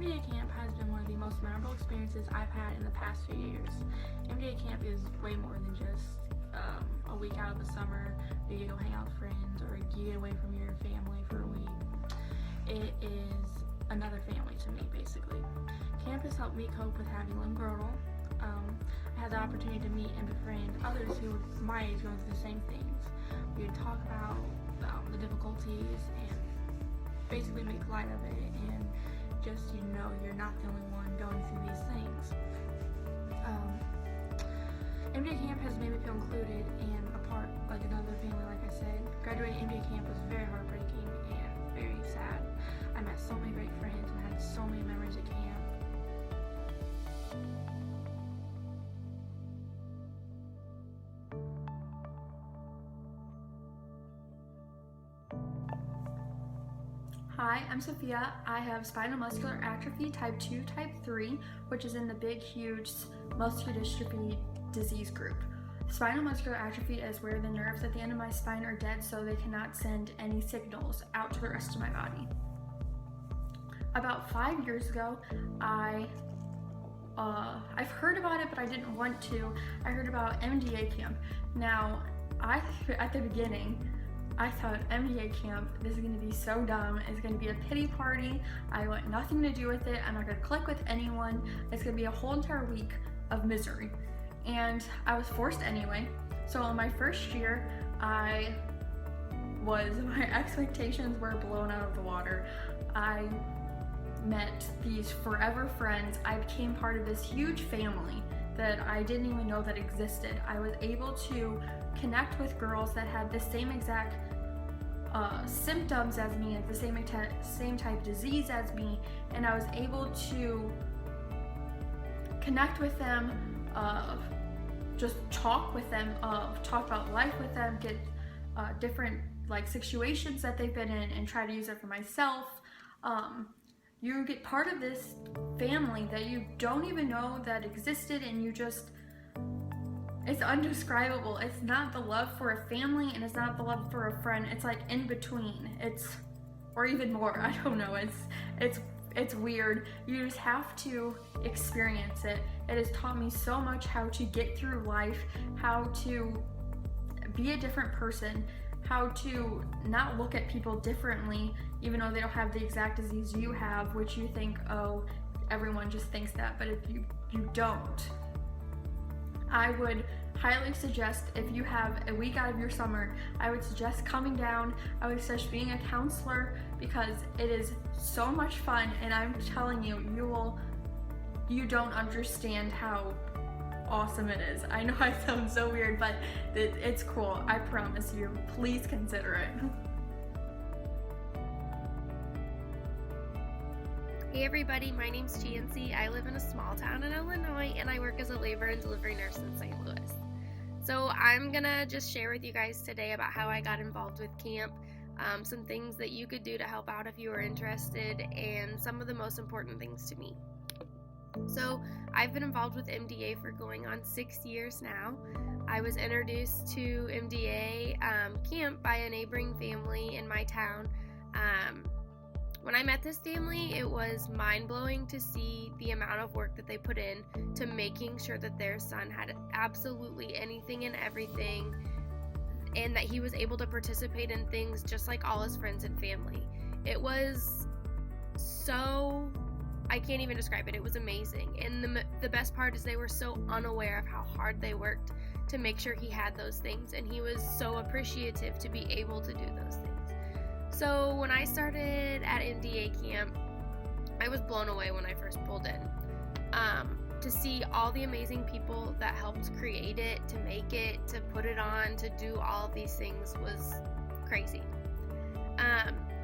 MDA camp has been one of the most memorable experiences I've had in the past few years. MDA camp is way more than just a week out of the summer where you go hang out with friends or you get away from your family for a week. It is another family to me, basically. Camp has helped me cope with having limb-girdle. I had the opportunity to meet and befriend others who were my age going through the same things. We would talk about the difficulties and basically make light of it, and just you're not the only one going through these things. MDA camp has made me feel included and a part, like another family, like I said. Graduating MDA camp was very heartbreaking and very sad. I met so many great friends and had so many memories at camp. Hi, I'm Sophia. I have spinal muscular atrophy type 2, type 3, which is in the big, huge muscular dystrophy disease group. Spinal muscular atrophy is where the nerves at the end of my spine are dead, so they cannot send any signals out to the rest of my body. About 5 years ago, I've heard about it, but I didn't want to. I heard about MDA camp. Now, at the beginning, I thought MDA camp, this is going to be so dumb. It's going to be a pity party. I want nothing to do with it. I'm not going to click with anyone. It's going to be a whole entire week of misery. And I was forced anyway. So in my first year, my expectations were blown out of the water. I met these forever friends. I became part of this huge family that I didn't even know that existed. I was able to connect with girls that had the same exact symptoms as me, like the same type disease as me, and I was able to connect with them, just talk with them, talk about life with them, get different situations that they've been in and try to use it for myself. You get part of this family that you don't even know that existed, and it's undescribable. It's not the love for a family and it's not the love for a friend. It's like in between. Or even more. I don't know. It's weird. You just have to experience it. It has taught me so much how to get through life, how to be a different person, how to not look at people differently, even though they don't have the exact disease you have, which you think, oh, everyone just thinks that, but if you don't. I would highly suggest, if you have a week out of your summer, I would suggest coming down. I would suggest being a counselor, because it is so much fun, and I'm telling you, you don't understand how awesome it is. I know I sound so weird, but it's cool. I promise you. Please consider it. Hey everybody, my name's Chancy. I live in a small town in Illinois, and I work as a labor and delivery nurse in St. Louis. So I'm gonna just share with you guys today about how I got involved with camp, some things that you could do to help out if you are interested, and some of the most important things to me. So I've been involved with MDA for going on 6 years now. I was introduced to MDA camp by a neighboring family in my town. When I met this family, it was mind-blowing to see the amount of work that they put in to making sure that their son had absolutely anything and everything, and that he was able to participate in things just like all his friends and family. It was so, I can't even describe it. It was amazing. And the best part is they were so unaware of how hard they worked to make sure he had those things, and he was so appreciative to be able to do those things. So when I started at MDA camp, I was blown away when I first pulled in. To see all the amazing people that helped create it, to make it, to put it on, to do all of these things was crazy.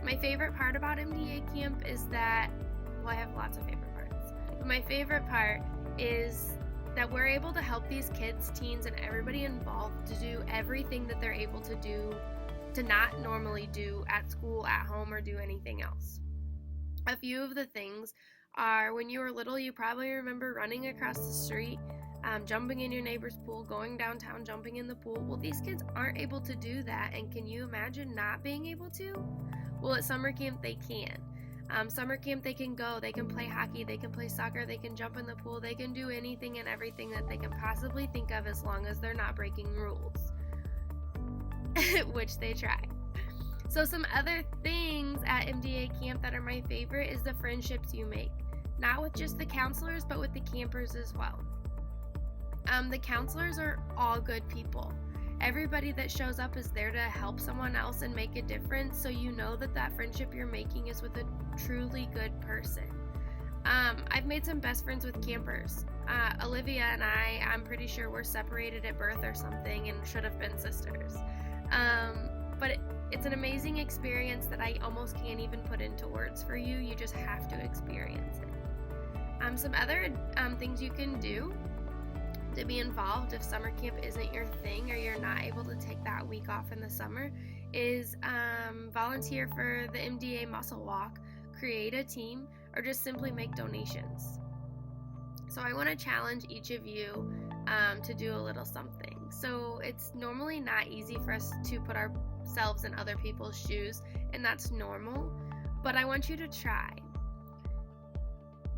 My favorite part about MDA camp is that, well, I have lots of favorite parts, but my favorite part is that we're able to help these kids, teens, and everybody involved to do everything that they're able to do to not normally do at school, at home, or do anything else. A few of the things are, when you were little, you probably remember running across the street, jumping in your neighbor's pool, going downtown, jumping in the pool. Well, these kids aren't able to do that, and can you imagine not being able to? Well, at summer camp, they can. Summer camp, they can go, they can play hockey, they can play soccer, they can jump in the pool, they can do anything and everything that they can possibly think of as long as they're not breaking rules, which they try. So some other things at MDA camp that are my favorite is the friendships you make, not with just the counselors, but with the campers as well. The counselors are all good people. Everybody that shows up is there to help someone else and make a difference, so you know that that friendship you're making is with a truly good person. I've made some best friends with campers. Olivia and I'm pretty sure we're separated at birth or something and should have been sisters. But it's an amazing experience that I almost can't even put into words for you. You just have to experience it. Some other things you can do to be involved if summer camp isn't your thing or you're not able to take that week off in the summer is volunteer for the MDA muscle walk, create a team, or just simply make donations. So I want to challenge each of you to do a little something. So it's normally not easy for us to put ourselves in other people's shoes, and that's normal, but I want you to try.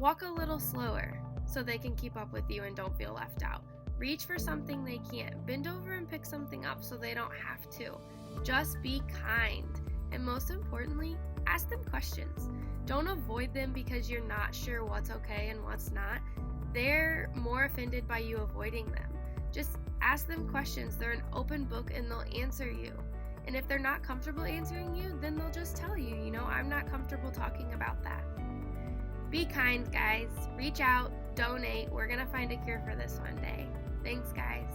Walk a little slower so they can keep up with you and don't feel left out. Reach for something they can't. Bend over and pick something up so they don't have to. Just be kind. And most importantly, ask them questions. Don't avoid them because you're not sure what's okay and what's not. They're more offended by you avoiding them. Just ask them questions. They're an open book and they'll answer you. And if they're not comfortable answering you, then they'll just tell you, I'm not comfortable talking about that. Be kind, guys. Reach out, donate. We're going to find a cure for this one day. Thanks, guys.